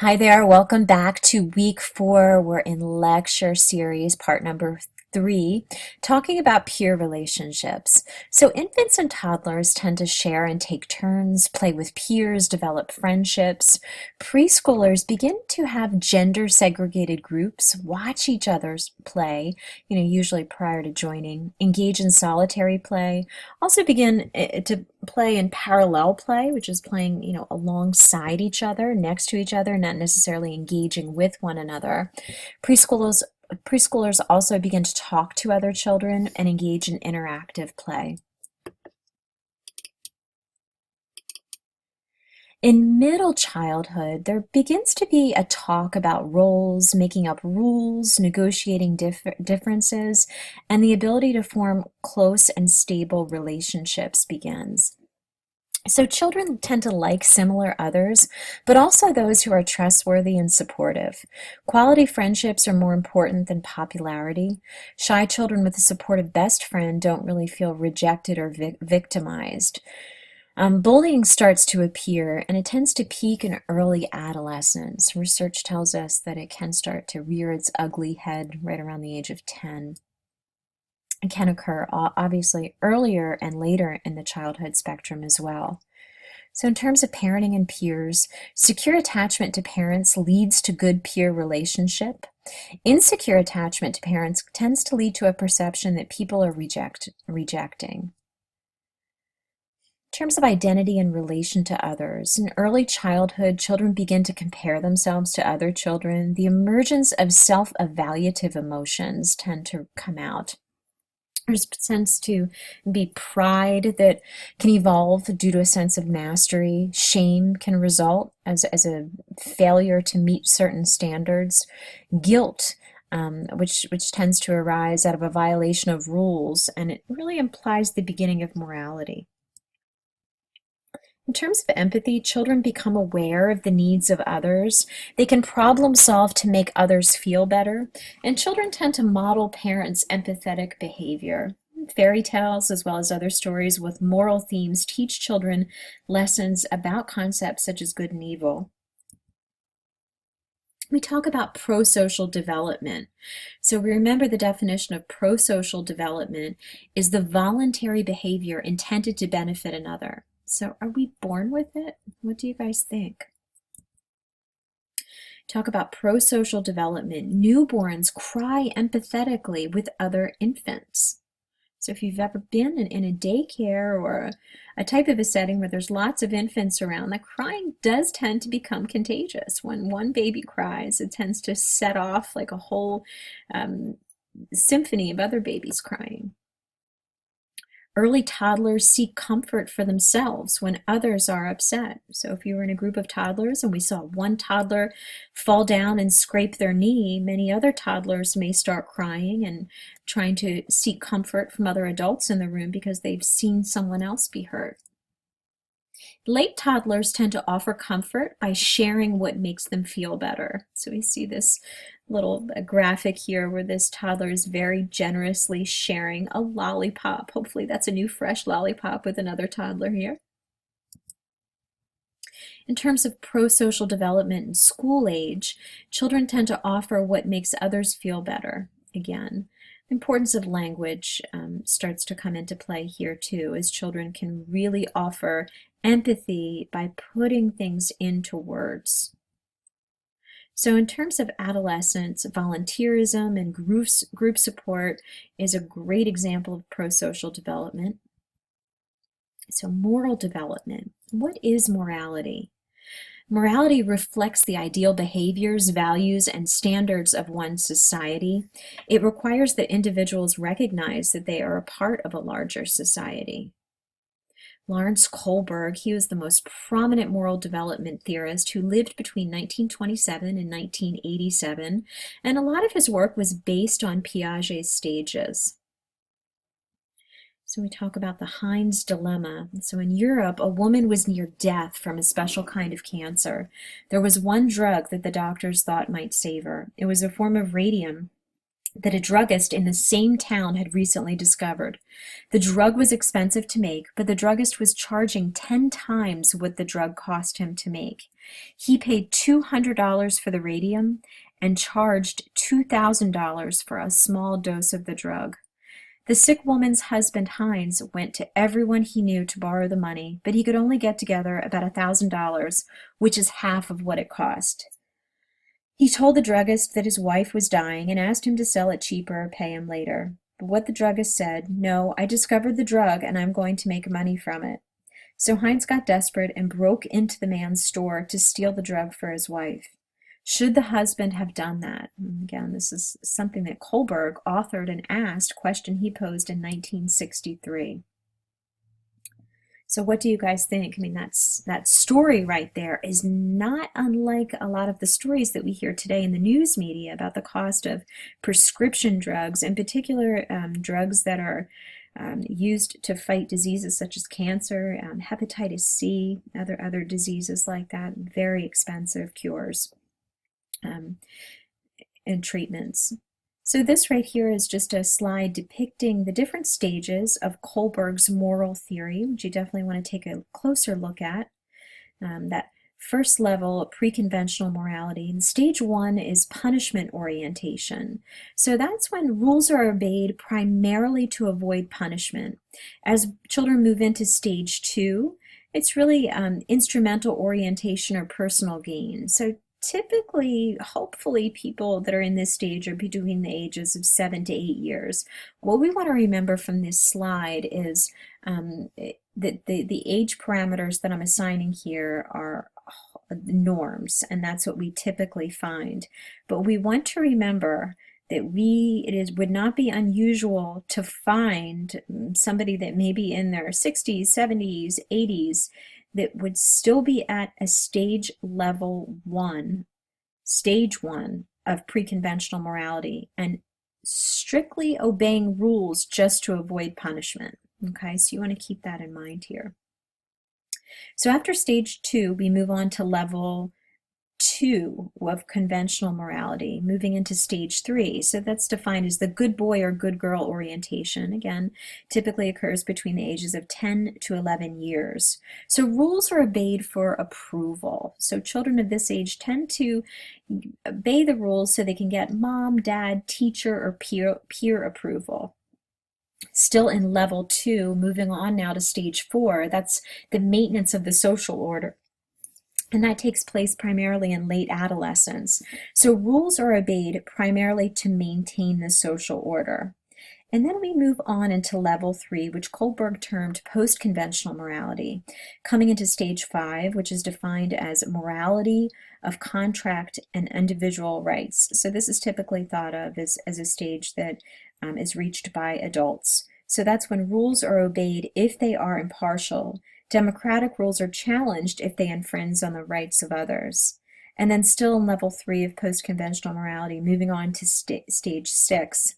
Hi there, welcome back to week 4. We're in lecture series, part number 3, talking about peer relationships. So infants and toddlers tend to share and take turns, play with peers, develop friendships. Preschoolers begin to have gender segregated groups, watch each other's play, usually prior to joining, engage in solitary play, also begin to play in parallel play, which is playing, alongside each other, next to each other, not necessarily engaging with one another. Preschoolers Preschoolers also begin to talk to other children and engage in interactive play. In middle childhood, there begins to be a talk about roles, making up rules, negotiating differences, and the ability to form close and stable relationships begins. So children tend to like similar others, but also those who are trustworthy and supportive. Quality friendships are more important than popularity. Shy children with a supportive best friend don't really feel rejected or victimized. Bullying starts to appear, and it tends to peak in early adolescence. Research tells us that it can start to rear its ugly head right around the age of 10. It can occur obviously earlier and later in the childhood spectrum as well. So in terms of parenting and peers, secure attachment to parents leads to good peer relationship. Insecure attachment to parents tends to lead to a perception that people are rejecting. In terms of identity in relation to others, in early childhood, children begin to compare themselves to other children. The emergence of self-evaluative emotions tend to come out. There tends to be pride that can evolve due to a sense of mastery. Shame can result as a failure to meet certain standards. Guilt, which tends to arise out of a violation of rules, and it really implies the beginning of morality. In terms of empathy, children become aware of the needs of others. They can problem solve to make others feel better, and children tend to model parents' empathetic behavior. Fairy tales, as well as other stories with moral themes, teach children lessons about concepts such as good and evil. We talk about pro-social development. So we remember the definition of pro-social development is the voluntary behavior intended to benefit another. So are we born with it? What do you guys think? Talk about pro-social development. Newborns cry empathetically with other infants. So if you've ever been in a daycare or a type of a setting where there's lots of infants around, the crying does tend to become contagious. When one baby cries, it tends to set off like a whole symphony of other babies crying. Early toddlers seek comfort for themselves when others are upset. So if you were in a group of toddlers and we saw one toddler fall down and scrape their knee, many other toddlers may start crying and trying to seek comfort from other adults in the room because they've seen someone else be hurt. Late toddlers tend to offer comfort by sharing what makes them feel better. So we see this little graphic here where this toddler is very generously sharing a lollipop. Hopefully that's a new fresh lollipop with another toddler here. In terms of pro-social development in school age, children tend to offer what makes others feel better. Again, the importance of language starts to come into play here too, as children can really offer empathy by putting things into words. So in terms of adolescence, volunteerism and group support is a great example of pro-social development. So moral development. What is morality? Morality reflects the ideal behaviors, values, and standards of one's society. It requires that individuals recognize that they are a part of a larger society. Lawrence Kohlberg, he was the most prominent moral development theorist who lived between 1927 and 1987, and a lot of his work was based on Piaget's stages. So we talk about the Heinz dilemma. So in Europe, a woman was near death from a special kind of cancer. There was one drug that the doctors thought might save her. It was a form of radium that a druggist in the same town had recently discovered. The drug was expensive to make, but the druggist was charging 10 times what the drug cost him to make. He paid $200 for the radium and charged $2,000 for a small dose of the drug. The sick woman's husband, Heinz, went to everyone he knew to borrow the money, but he could only get together about $1,000, which is half of what it cost. He told the druggist that his wife was dying and asked him to sell it cheaper or pay him later. But what the druggist said, "No, I discovered the drug and I'm going to make money from it." So Heinz got desperate and broke into the man's store to steal the drug for his wife. Should the husband have done that? Again, this is something that Kohlberg authored and asked, question he posed in 1963. So what do you guys think? I mean, that story right there is not unlike a lot of the stories that we hear today in the news media about the cost of prescription drugs, in particular drugs that are used to fight diseases such as cancer, hepatitis C, other diseases like that, very expensive cures and treatments. So this right here is just a slide depicting the different stages of Kohlberg's moral theory, which you definitely want to take a closer look at. That first level, pre-conventional morality. And stage one is punishment orientation. So that's when rules are obeyed primarily to avoid punishment. As children move into stage two, it's really instrumental orientation or personal gain. So typically, hopefully, people that are in this stage are between the ages of 7 to 8 years. What we want to remember from this slide is that the age parameters that I'm assigning here are norms, and that's what we typically find. But we want to remember that would not be unusual to find somebody that may be in their 60s, 70s, 80s, that would still be at a stage one of pre-conventional morality and strictly obeying rules just to avoid punishment. Okay, so you want to keep that in mind here. So after stage two, we move on to level 2 of conventional morality, moving into stage 3. So that's defined as the good boy or good girl orientation. Again, typically occurs between the ages of 10 to 11 years. So rules are obeyed for approval. So children of this age tend to obey the rules so they can get mom, dad, teacher, or peer approval. Still in level 2, moving on now to stage 4, that's the maintenance of the social order. And that takes place primarily in late adolescence. So rules are obeyed primarily to maintain the social order. And then we move on into level 3, which Kohlberg termed post-conventional morality, coming into stage 5, which is defined as morality of contract and individual rights. So this is typically thought of as a stage that is reached by adults. So that's when rules are obeyed if they are impartial. Democratic rules are challenged if they infringe on the rights of others. And then still in level 3 of post-conventional morality, moving on to stage 6,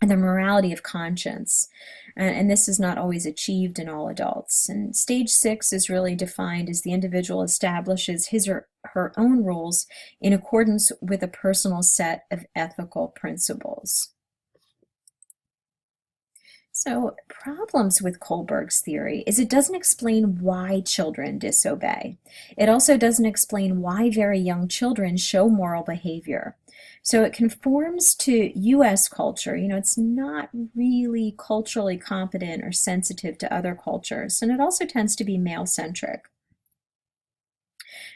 and the morality of conscience. And this is not always achieved in all adults. And stage 6 is really defined as the individual establishes his or her own rules in accordance with a personal set of ethical principles. So problems with Kohlberg's theory is it doesn't explain why children disobey. It also doesn't explain why very young children show moral behavior. So it conforms to U.S. culture. It's not really culturally competent or sensitive to other cultures, and it also tends to be male-centric.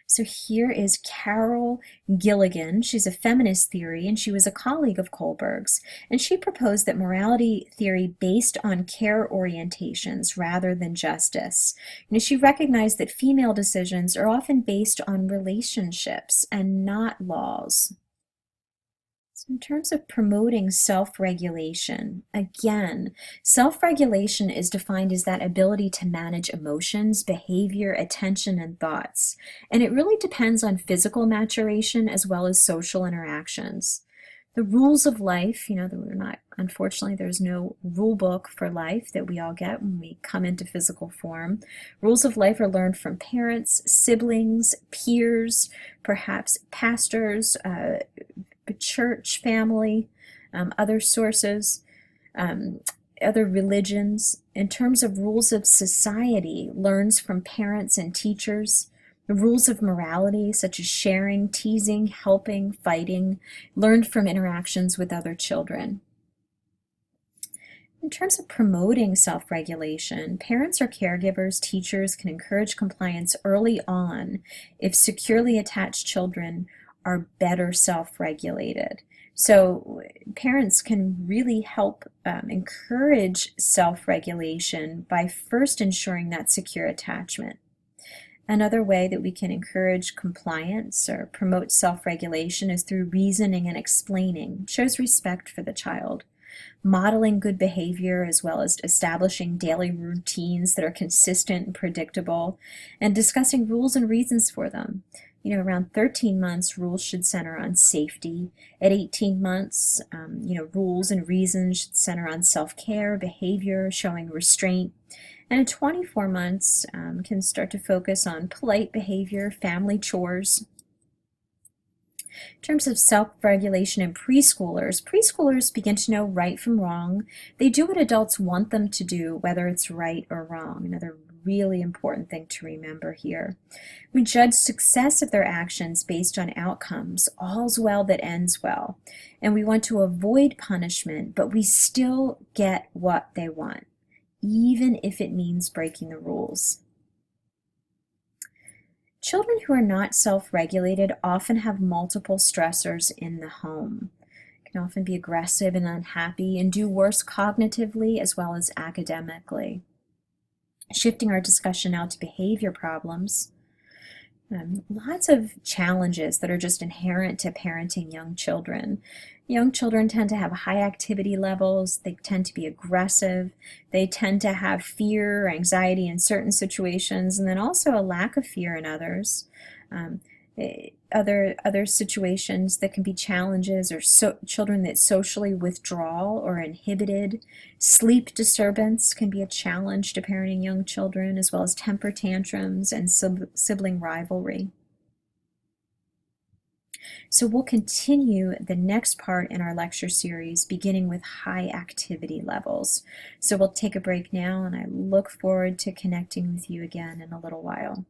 So here is Carol Gilligan. She's a feminist theory, and she was a colleague of Kohlberg's. And she proposed that morality theory based on care orientations rather than justice. She recognized that female decisions are often based on relationships and not laws. So in terms of promoting self-regulation, again, self-regulation is defined as that ability to manage emotions, behavior, attention, and thoughts. And it really depends on physical maturation as well as social interactions. The rules of life, unfortunately, there's no rule book for life that we all get when we come into physical form. Rules of life are learned from parents, siblings, peers, perhaps pastors, church, family, other sources, um, other religions. In terms of rules of society, learns from parents and teachers. The rules of morality, such as sharing, teasing, helping, fighting, learned from interactions with other children. In terms of promoting self-regulation, parents or caregivers, teachers can encourage compliance early on if securely attached children are better self-regulated. So parents can really help encourage self-regulation by first ensuring that secure attachment. Another way that we can encourage compliance or promote self-regulation is through reasoning and explaining. It shows respect for the child. Modeling good behavior, as well as establishing daily routines that are consistent and predictable, and discussing rules and reasons for them. Around 13 months, rules should center on safety. At 18 months, rules and reasons should center on self-care, behavior, showing restraint. And at 24 months, can start to focus on polite behavior, family chores. In terms of self-regulation in preschoolers begin to know right from wrong. They do what adults want them to do, whether it's right or wrong. Another really important thing to remember here. We judge success of their actions based on outcomes. All's well that ends well. And we want to avoid punishment, but we still get what they want, even if it means breaking the rules. Children who are not self-regulated often have multiple stressors in the home. Can often be aggressive and unhappy and do worse cognitively as well as academically. Shifting our discussion now to behavior problems. Lots of challenges that are just inherent to parenting young children. Young children tend to have high activity levels, they tend to be aggressive, they tend to have fear or anxiety in certain situations, and then also a lack of fear in others. Other situations that can be challenges are children that socially withdraw or inhibited. Sleep disturbance can be a challenge to parenting young children, as well as temper tantrums and sibling rivalry. So we'll continue the next part in our lecture series, beginning with high activity levels. So we'll take a break now, and I look forward to connecting with you again in a little while.